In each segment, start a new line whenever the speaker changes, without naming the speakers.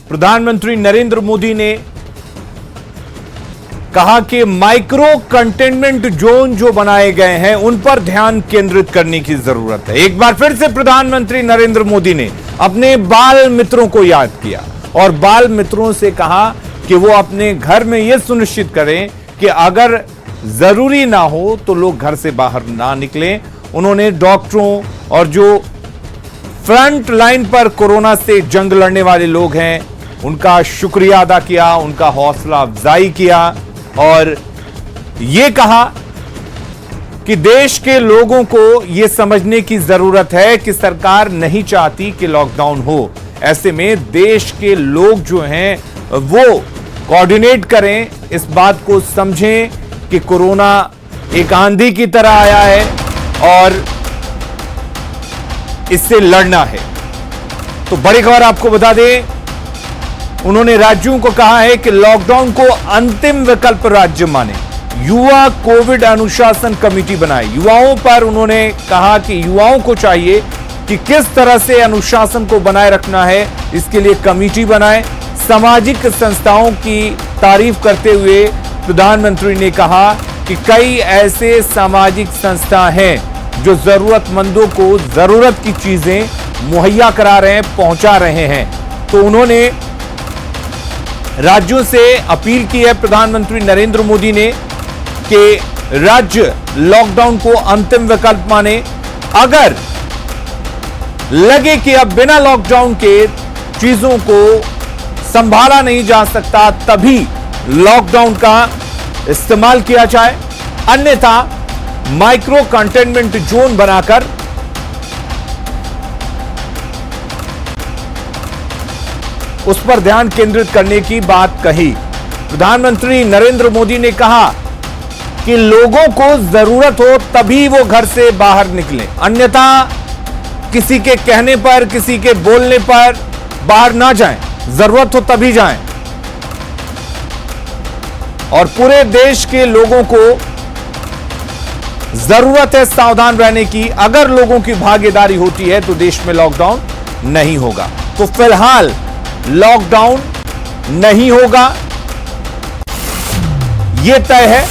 प्रधानमंत्री नरेंद्र मोदी ने कहा कि माइक्रो कंटेनमेंट जोन जो बनाए गए हैं उन पर ध्यान केंद्रित करने की जरूरत है। एक बार फिर से प्रधानमंत्री नरेंद्र मोदी ने अपने बाल मित्रों को याद किया और बाल मित्रों से कहा कि वो अपने घर में यह सुनिश्चित करें कि अगर जरूरी ना हो तो लोग घर से बाहर ना निकलें। उन्होंने डॉक्टरों और जो फ्रंट लाइन पर कोरोना से जंग लड़ने वाले लोग हैं उनका शुक्रिया अदा किया, उनका हौसला अफजाई किया और यह कहा कि देश के लोगों को यह समझने की जरूरत है कि सरकार नहीं चाहती कि लॉकडाउन हो। ऐसे में देश के लोग जो हैं वो कोऑर्डिनेट करें, इस बात को समझें कि कोरोना एक आंधी की तरह आया है और इससे लड़ना है। तो बड़ी खबर आपको बता दें, उन्होंने राज्यों को कहा है कि लॉकडाउन को अंतिम विकल्प राज्य माने, युवा कोविड अनुशासन कमेटी बनाए। युवाओं पर उन्होंने कहा कि युवाओं को चाहिए कि किस तरह से अनुशासन को बनाए रखना है, इसके लिए कमेटी बनाए। सामाजिक संस्थाओं की तारीफ करते हुए प्रधानमंत्री ने कहा कि कई ऐसे सामाजिक संस्था हैं जो जरूरतमंदों को जरूरत की चीजें मुहैया करा रहे हैं, पहुंचा रहे हैं। तो उन्होंने राज्यों से अपील की है प्रधानमंत्री नरेंद्र मोदी ने कि राज्य लॉकडाउन को अंतिम विकल्प माने। अगर लगे कि अब बिना लॉकडाउन के चीजों को संभाला नहीं जा सकता तभी लॉकडाउन का इस्तेमाल किया जाए, अन्यथा माइक्रो कंटेनमेंट जोन बनाकर उस पर ध्यान केंद्रित करने की बात कही। प्रधानमंत्री नरेंद्र मोदी ने कहा कि लोगों को जरूरत हो तभी वो घर से बाहर निकलें, अन्यथा किसी के कहने पर, किसी के बोलने पर बाहर ना जाएं, जरूरत हो तभी जाएं। और पूरे देश के लोगों को जरूरत है सावधान रहने की। अगर लोगों की भागीदारी होती है तो देश में लॉकडाउन नहीं होगा। तो फिलहाल लॉकडाउन नहीं होगा, यह तय है।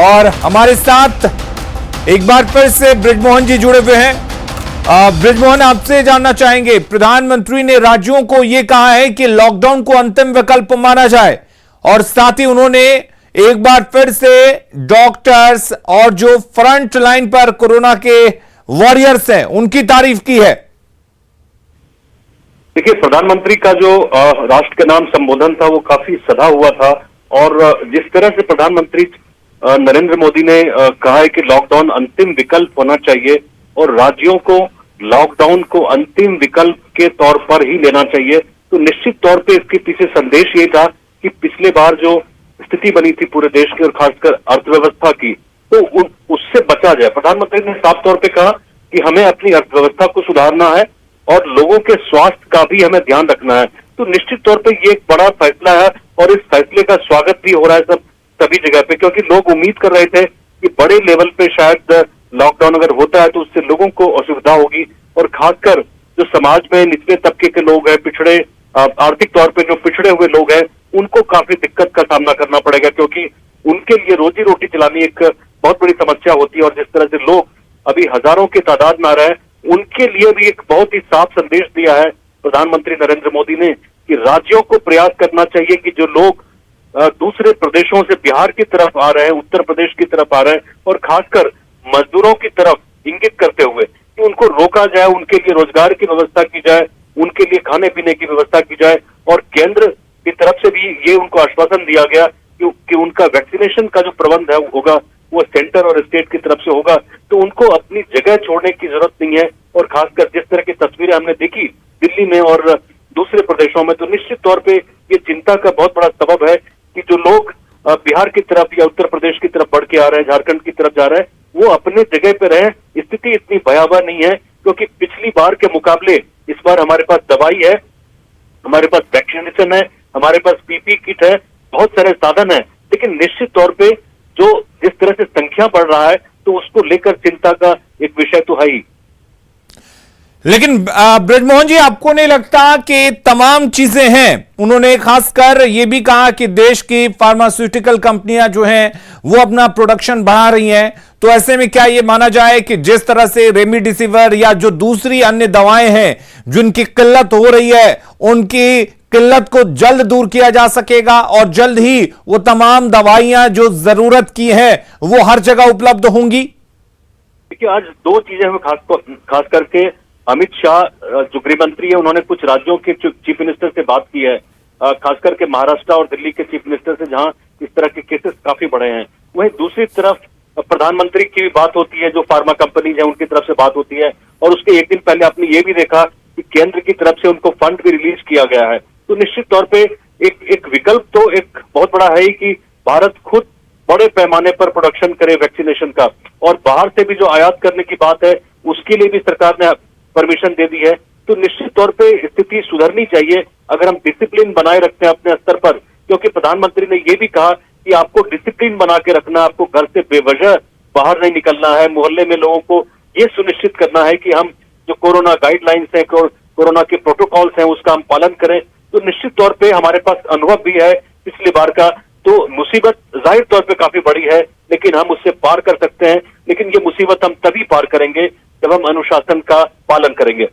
और हमारे साथ एक बार फिर से बृजमोहन जी जुड़े हुए हैं। बृजमोहन, आपसे जानना चाहेंगे, प्रधानमंत्री ने राज्यों को यह कहा है कि लॉकडाउन को अंतिम विकल्प माना जाए और साथ ही उन्होंने एक बार फिर से डॉक्टर्स और जो फ्रंट लाइन पर कोरोना के वॉरियर्स हैं उनकी तारीफ की है।
देखिए, प्रधानमंत्री का जो राष्ट्र के नाम संबोधन था वो काफी सधा हुआ था और जिस तरह से प्रधानमंत्री नरेंद्र मोदी ने कहा है कि लॉकडाउन अंतिम विकल्प होना चाहिए और राज्यों को लॉकडाउन को अंतिम विकल्प के तौर पर ही लेना चाहिए, तो निश्चित तौर पे इसके पीछे संदेश ये था कि पिछले बार जो स्थिति बनी थी पूरे देश की और खासकर अर्थव्यवस्था की, तो उससे बचा जाए। प्रधानमंत्री ने साफ तौर पे कहा कि हमें अपनी अर्थव्यवस्था को सुधारना है और लोगों के स्वास्थ्य का भी हमें ध्यान रखना है। तो निश्चित तौर पे ये एक बड़ा फैसला है और इस फैसले का स्वागत भी हो रहा है सभी जगह पे, क्योंकि लोग उम्मीद कर रहे थे कि बड़े लेवल पे शायद लॉकडाउन अगर होता है तो उससे लोगों को असुविधा होगी और खासकर जो समाज में निचले तबके के लोग हैं, पिछड़े आर्थिक तौर पे जो पिछड़े हुए लोग हैं, उनको काफी दिक्कत का सामना करना पड़ेगा, क्योंकि उनके लिए रोजी रोटी चलानी एक बहुत बड़ी समस्या होती है। और जिस तरह से लोग अभी हजारों की तादाद में आ रहे हैं, उनके लिए भी एक बहुत ही साफ संदेश दिया है प्रधानमंत्री नरेंद्र मोदी ने कि राज्यों को प्रयास करना चाहिए कि जो लोग दूसरे प्रदेशों से बिहार की तरफ आ रहे हैं, उत्तर प्रदेश की तरफ आ रहे हैं और खासकर मजदूरों की तरफ इंगित करते हुए कि उनको रोका जाए, उनके लिए रोजगार की व्यवस्था की जाए, उनके लिए खाने पीने की व्यवस्था की जाए। और केंद्र की तरफ से भी ये उनको आश्वासन दिया गया कि उनका वैक्सीनेशन का जो प्रबंध है होगा वो सेंटर और स्टेट की तरफ से होगा, तो उनको अपनी जगह छोड़ने की जरूरत नहीं है। और खासकर जिस तरह की तस्वीरें हमने देखी दिल्ली में और दूसरे प्रदेशों में, तो निश्चित तौर पे ये चिंता का बहुत बड़ा सबब है कि जो लोग बिहार की तरफ या उत्तर प्रदेश की तरफ बढ़ के आ रहे हैं, झारखंड की तरफ जा रहे हैं, वो अपने जगह पे रहे। स्थिति इतनी भयावह नहीं है, क्योंकि पिछली बार के मुकाबले इस बार हमारे पास दवाई है, हमारे पास वैक्सीनेशन है, हमारे पास पीपी किट है, बहुत सारे साधन है, लेकिन निश्चित तौर पे जो जिस तरह से संख्या बढ़ रहा है तो उसको लेकर चिंता का एक विषय तो है ही।
लेकिन ब्रजमोहन जी, आपको नहीं लगता कि तमाम चीजें हैं? उन्होंने खासकर ये भी कहा कि देश की फार्मास्यूटिकल कंपनियां जो हैं वो अपना प्रोडक्शन बढ़ा रही हैं, तो ऐसे में क्या ये माना जाए कि जिस तरह से रेमडेसिविर या जो दूसरी अन्य दवाएं हैं जिनकी किल्लत हो रही है, उनकी किल्लत को जल्द दूर किया जा सकेगा और जल्द ही वो तमाम दवाइयां जो जरूरत की है वो हर जगह उपलब्ध होंगी?
देखिए, आज दो चीजें हमें खास करके अमित शाह जो गृह मंत्री है, उन्होंने कुछ राज्यों के चीफ मिनिस्टर से बात की है, खास करके महाराष्ट्र और दिल्ली के चीफ मिनिस्टर से, जहां इस तरह के केसेस काफी बढ़े हैं। वहीं दूसरी तरफ प्रधानमंत्री की भी बात होती है, जो फार्मा कंपनीज है उनकी तरफ से बात होती है, और उसके एक दिन पहले आपने ये भी देखा कि केंद्र की तरफ से उनको फंड भी रिलीज किया गया है। तो निश्चित तौर पे एक विकल्प तो एक बहुत बड़ा है ही कि भारत खुद बड़े पैमाने पर प्रोडक्शन करे वैक्सीनेशन का, और बाहर से भी जो आयात करने की बात है उसके लिए भी सरकार ने परमिशन दे दी है। तो निश्चित तौर पे स्थिति सुधरनी चाहिए अगर हम डिसिप्लिन बनाए रखते हैं अपने स्तर पर, क्योंकि प्रधानमंत्री ने ये भी कहा कि आपको डिसिप्लिन बना के रखना, आपको घर से बेवजह बाहर नहीं निकलना है, मोहल्ले में लोगों को ये सुनिश्चित करना है कि हम जो कोरोना गाइडलाइंस है, कोरोना के प्रोटोकॉल्स हैं, उसका हम पालन करें। तो निश्चित तौर पे हमारे पास अनुभव भी है पिछली बार का, तो मुसीबत जाहिर तौर पे काफी बड़ी है, लेकिन हम उससे पार कर सकते हैं। लेकिन ये मुसीबत हम तभी पार करेंगे जब हम अनुशासन का पालन करेंगे।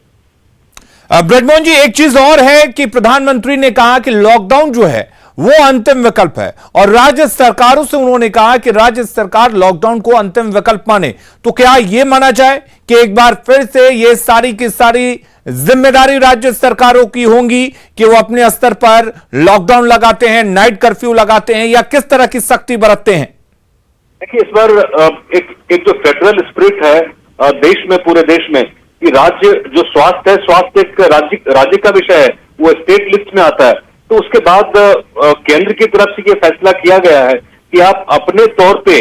ब्रजमोहन जी, एक चीज और है कि प्रधानमंत्री ने कहा कि लॉकडाउन जो है वो अंतिम विकल्प है, और राज्य सरकारों से उन्होंने कहा कि राज्य सरकार लॉकडाउन को अंतिम विकल्प माने। तो क्या यह माना जाए कि एक बार फिर से ये सारी की सारी जिम्मेदारी राज्य सरकारों की होंगी कि वो अपने स्तर पर लॉकडाउन लगाते हैं, नाइट कर्फ्यू लगाते हैं, या किस तरह की सख्ती बरतते हैं?
देखिए, इस बार एक जो फेडरल स्पिरिट है देश में, पूरे देश में, कि राज्य जो स्वास्थ्य है, स्वास्थ्य एक राज्य का विषय है, वो स्टेट लिस्ट में आता है। तो उसके बाद केंद्र की तरफ से ये फैसला किया गया है कि आप अपने तौर पे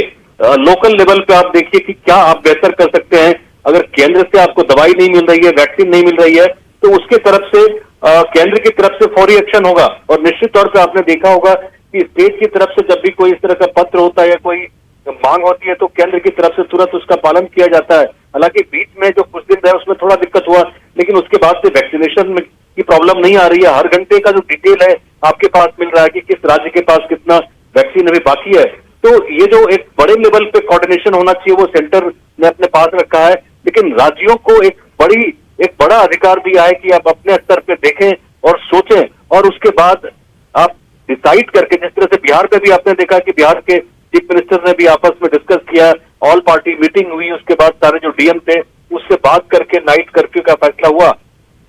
लोकल लेवल पे आप देखिए कि क्या आप बेहतर कर सकते हैं। अगर केंद्र से आपको दवाई नहीं मिल रही है, वैक्सीन नहीं मिल रही है, तो उसके तरफ से केंद्र की तरफ से फौरी एक्शन होगा। और निश्चित तौर पे आपने देखा होगा कि स्टेट की तरफ से जब भी कोई इस तरह का पत्र होता है या कोई मांग होती है, तो केंद्र की तरफ से तुरंत उसका पालन किया जाता है। हालांकि बीच में जो कुछ दिन रहे उसमें थोड़ा दिक्कत हुआ, लेकिन उसके बाद से वैक्सीनेशन में की प्रॉब्लम नहीं आ रही है। हर घंटे का जो डिटेल है आपके पास मिल रहा है कि किस राज्य के पास कितना वैक्सीन अभी बाकी है। तो ये जो एक बड़े लेवल पे कोऑर्डिनेशन होना चाहिए वो सेंटर ने अपने पास रखा है, लेकिन राज्यों को एक बड़ा अधिकार दिया है कि आप अपने स्तर पे देखें और सोचें, और उसके बाद आप डिसाइड करके, जिस तरह से बिहार पे भी आपने देखा कि बिहार के चीफ मिनिस्टर ने भी आपस में डिस्कस किया, ऑल पार्टी मीटिंग हुई, उसके बाद सारे जो डीएम थे उससे बात करके नाइट कर्फ्यू का फैसला हुआ।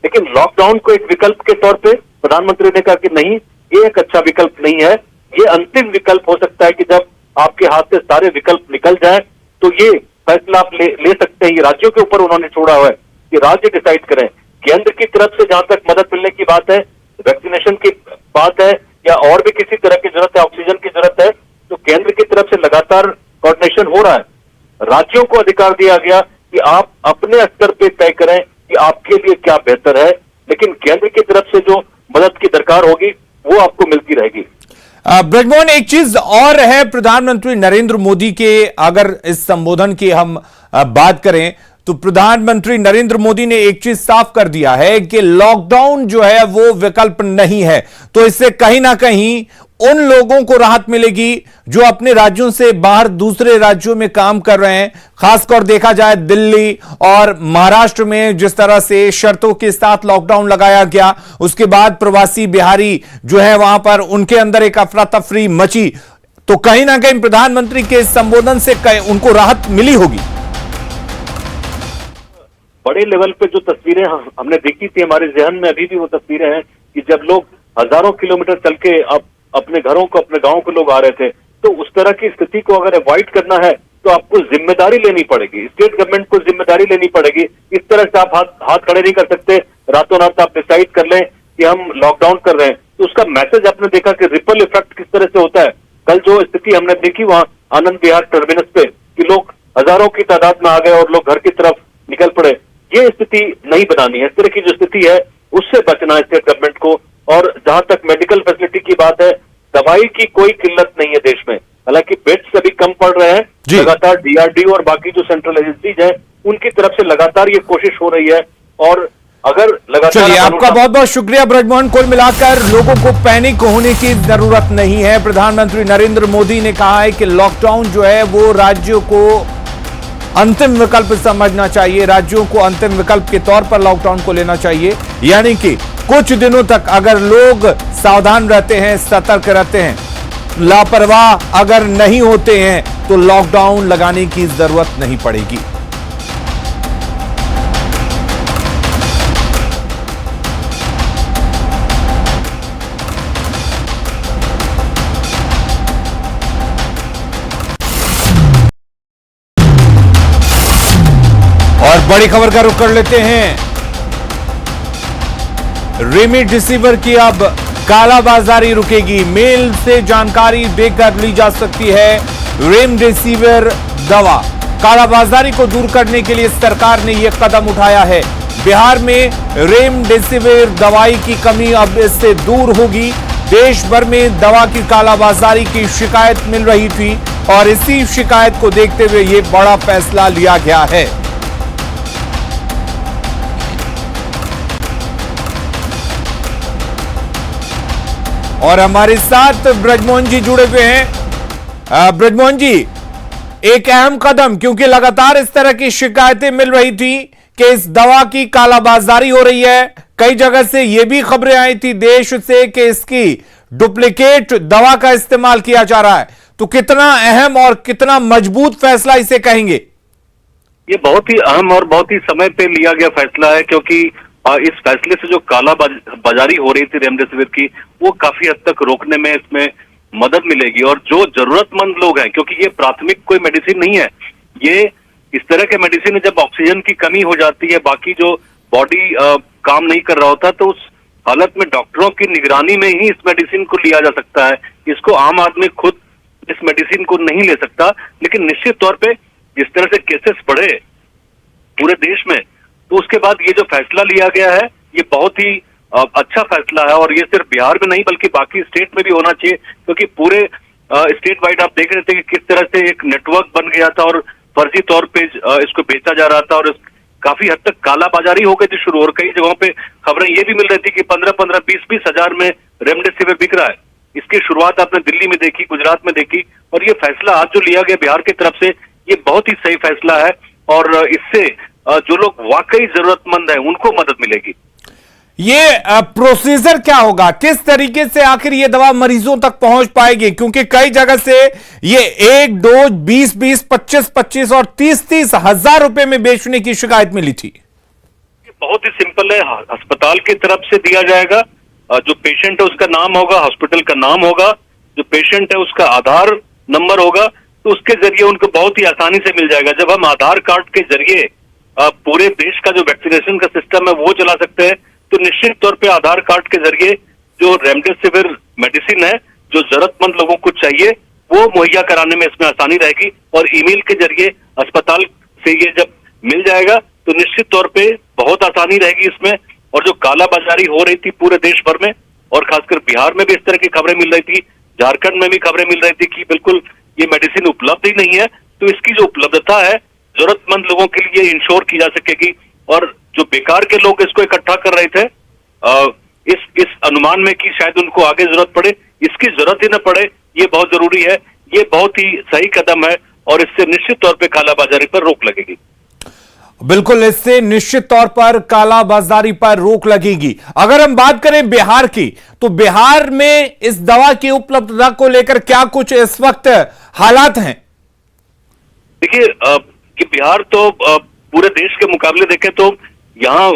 लेकिन लॉकडाउन को एक विकल्प के तौर पे प्रधानमंत्री ने कहा कि नहीं, ये एक अच्छा विकल्प नहीं है, ये अंतिम विकल्प हो सकता है कि जब आपके हाथ से सारे विकल्प निकल जाए तो ये फैसला आप ले सकते हैं। ये राज्यों के ऊपर उन्होंने छोड़ा हुआ है कि राज्य डिसाइड करें। केंद्र की तरफ से जहां तक मदद मिलने की बात है, वैक्सीनेशन की बात है, या और भी किसी तरह की जरूरत है, ऑक्सीजन की जरूरत है, तो केंद्र की तरफ से लगातार कोऑर्डिनेशन हो रहा है। राज्यों को अधिकार दिया गया कि आप अपने स्तर पे तय करें कि आपके लिए क्या बेहतर है, लेकिन केंद्र की तरफ से जो मदद की दरकार होगी वो आपको मिलती रहेगी।
ब्रजमोहन, एक चीज और है, प्रधानमंत्री नरेंद्र मोदी के अगर इस संबोधन की हम बात करें तो प्रधानमंत्री नरेंद्र मोदी ने एक चीज साफ कर दिया है कि लॉकडाउन जो है वो विकल्प नहीं है। तो इससे कहीं ना कहीं उन लोगों को राहत मिलेगी जो अपने राज्यों से बाहर दूसरे राज्यों में काम कर रहे हैं। खासकर देखा जाए दिल्ली और महाराष्ट्र में जिस तरह से शर्तों के साथ लॉकडाउन लगाया गया, उसके बाद प्रवासी बिहारी जो है वहां पर उनके अंदर एक अफरा तफरी मची। तो कहीं ना कहीं प्रधानमंत्री के संबोधन से उनको राहत मिली होगी।
बड़े लेवल पे जो तस्वीरें हमने देखी थी, हमारे जहन में अभी भी वो तस्वीरें हैं कि जब लोग हजारों किलोमीटर चल के अपने घरों को, अपने गांव के लोग आ रहे थे। तो उस तरह की स्थिति को अगर अवॉइड करना है तो आपको जिम्मेदारी लेनी पड़ेगी, स्टेट गवर्नमेंट को जिम्मेदारी लेनी पड़ेगी। इस तरह से आप हाथ खड़े नहीं कर सकते, रातों रात आप डिसाइड कर लें कि हम लॉकडाउन कर रहे हैं। तो उसका मैसेज आपने देखा कि रिपल इफेक्ट किस तरह से होता है। कल जो स्थिति हमने देखी वहां आनंद विहार टर्मिनस पे कि लोग हजारों की तादाद में आ गए और लोग घर की तरफ निकल पड़े, ये स्थिति नहीं बनानी है। इस तरह की जो स्थिति है उससे बचना है स्टेट गवर्नमेंट को। और जहां तक मेडिकल फैसिलिटी की बात है, दवाई की कोई किल्लत नहीं है देश में। हालांकि बेड्स अभी कम पड़ रहे हैं, लगातार डीआरडीओ और बाकी जो सेंट्रल एजेंसीज हैं उनकी तरफ से लगातार ये कोशिश हो रही है और अगर लगातार
चलिए, आपका बहुत बहुत शुक्रिया ब्रजमोहन। कुल मिलाकर लोगों को पैनिक होने की जरूरत नहीं है। प्रधानमंत्री नरेंद्र मोदी ने कहा है कि लॉकडाउन जो है वो राज्यों को अंतिम विकल्प समझना चाहिए, राज्यों को अंतिम विकल्प के तौर पर लॉकडाउन को लेना चाहिए। यानी कि कुछ दिनों तक अगर लोग सावधान रहते हैं, सतर्क रहते हैं, लापरवाह अगर नहीं होते हैं, तो लॉकडाउन लगाने की जरूरत नहीं पड़ेगी। और बड़ी खबर का रुख कर लेते हैं। रेमडेसिविर की अब कालाबाजारी रुकेगी। मेल से जानकारी देकर ली जा सकती है रेमडेसिविर दवा। कालाबाजारी को दूर करने के लिए सरकार ने यह कदम उठाया है। बिहार में रेमडेसिविर दवाई की कमी अब इससे दूर होगी। देश भर में दवा की कालाबाजारी की शिकायत मिल रही थी और इसी शिकायत को देखते हुए यह बड़ा फैसला लिया गया है। और हमारे साथ ब्रजमोहन जी जुड़े हुए हैं। ब्रजमोहन जी, एक अहम कदम, क्योंकि लगातार इस तरह की शिकायतें मिल रही थी कि इस दवा की कालाबाजारी हो रही है। कई जगह से यह भी खबरें आई थी देश से कि इसकी डुप्लीकेट दवा का इस्तेमाल किया जा रहा है। तो कितना अहम और कितना मजबूत फैसला इसे कहेंगे?
ये बहुत ही अहम और बहुत ही समय पे लिया गया फैसला है, क्योंकि इस फैसले से जो काला बाजारी हो रही थी रेमडेसिविर की, वो काफी हद तक रोकने में इसमें मदद मिलेगी। और जो जरूरतमंद लोग हैं, क्योंकि ये प्राथमिक कोई मेडिसिन नहीं है, ये इस तरह के मेडिसिन है जब ऑक्सीजन की कमी हो जाती है, बाकी जो बॉडी काम नहीं कर रहा होता, तो उस हालत में डॉक्टरों की निगरानी में ही इस मेडिसिन को लिया जा सकता है। इसको आम आदमी खुद इस मेडिसिन को नहीं ले सकता। लेकिन निश्चित तौर पे जिस तरह से केसेस बढ़े पूरे देश में, तो उसके बाद ये जो फैसला लिया गया है, ये बहुत ही अच्छा फैसला है। और ये सिर्फ बिहार में नहीं बल्कि बाकी स्टेट में भी होना चाहिए, क्योंकि पूरे स्टेट वाइड आप देख रहे थे कि किस तरह से एक नेटवर्क बन गया था और फर्जी तौर पे इसको बेचा जा रहा था और काफी हद तक कालाबाजारी हो गई थी शुरू। और कई जगहों पे खबरें ये भी मिल रही थी कि 15-15, 20-20 हजार में रेमडेसिविर बिक रहा है। इसकी शुरुआत आपने दिल्ली में देखी, गुजरात में देखी, और ये फैसला आज जो लिया गया बिहार की तरफ से, ये बहुत ही सही फैसला है। और इससे जो लोग वाकई जरूरतमंद हैं उनको मदद मिलेगी।
ये प्रोसीजर क्या होगा, किस तरीके से आखिर ये दवा मरीजों तक पहुंच पाएगी? क्योंकि कई जगह से ये एक डोज 20-20, 25-25 और 30-30 हजार रुपए में बेचने की शिकायत मिली थी।
बहुत ही सिंपल है, अस्पताल की तरफ से दिया जाएगा। जो पेशेंट है उसका नाम होगा, हॉस्पिटल का नाम होगा, जो पेशेंट है उसका आधार नंबर होगा, तो उसके जरिए उनको बहुत ही आसानी से मिल जाएगा। जब हम आधार कार्ड के जरिए पूरे देश का जो वैक्सीनेशन का सिस्टम है वो चला सकते हैं, तो निश्चित तौर पे आधार कार्ड के जरिए जो रेमडेसिविर मेडिसिन है जो जरूरतमंद लोगों को चाहिए वो मुहैया कराने में इसमें आसानी रहेगी। और ईमेल के जरिए अस्पताल से ये जब मिल जाएगा तो निश्चित तौर पे बहुत आसानी रहेगी इसमें। और जो कालाबाजारी हो रही थी पूरे देश भर में, और खासकर बिहार में भी इस तरह की खबरें मिल रही थी, झारखंड में भी खबरें मिल रही थी कि बिल्कुल ये मेडिसिन उपलब्ध ही नहीं है, तो इसकी जो उपलब्धता है जरूरतमंद लोगों के लिए इंश्योर की जा सकेगी। और जो बेकार के लोग इसको इकट्ठा कर रहे थे इस अनुमान में कि शायद उनको आगे जरूरत पड़े, इसकी जरूरत ही न पड़े, ये बहुत जरूरी है। ये बहुत ही सही कदम है और इससे निश्चित तौर पे कालाबाजारी पर रोक लगेगी।
बिल्कुल, इससे निश्चित तौर पर कालाबाजारी पर रोक लगेगी। अगर हम बात करें बिहार की, तो बिहार में इस दवा की उपलब्धता को लेकर क्या कुछ इस वक्त हालात हैं?
देखिए, कि बिहार तो पूरे देश के मुकाबले देखें तो यहाँ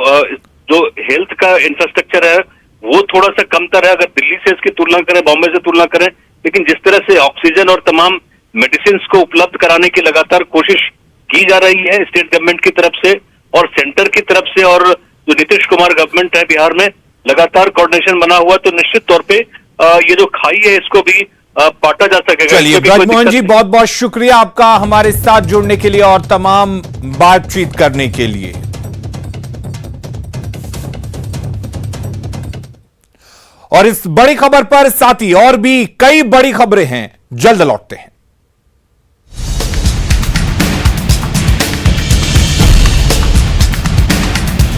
जो हेल्थ का इंफ्रास्ट्रक्चर है वो थोड़ा सा कमतर है अगर दिल्ली से इसकी तुलना करें, बॉम्बे से तुलना करें। लेकिन जिस तरह से ऑक्सीजन और तमाम मेडिसिन को उपलब्ध कराने की लगातार कोशिश की जा रही है स्टेट गवर्नमेंट की तरफ से और सेंटर की तरफ से, और जो नीतीश कुमार गवर्नमेंट है बिहार में, लगातार कोऑर्डिनेशन बना हुआ, तो निश्चित तौर पे ये जो खाई है इसको भी बांटा जा सकेगा।
चलिए ब्रजमोहन जी, बहुत बहुत शुक्रिया आपका हमारे साथ जुड़ने के लिए और तमाम बातचीत करने के लिए। और इस बड़ी खबर पर साथ ही और भी कई बड़ी खबरें हैं, जल्द लौटते हैं।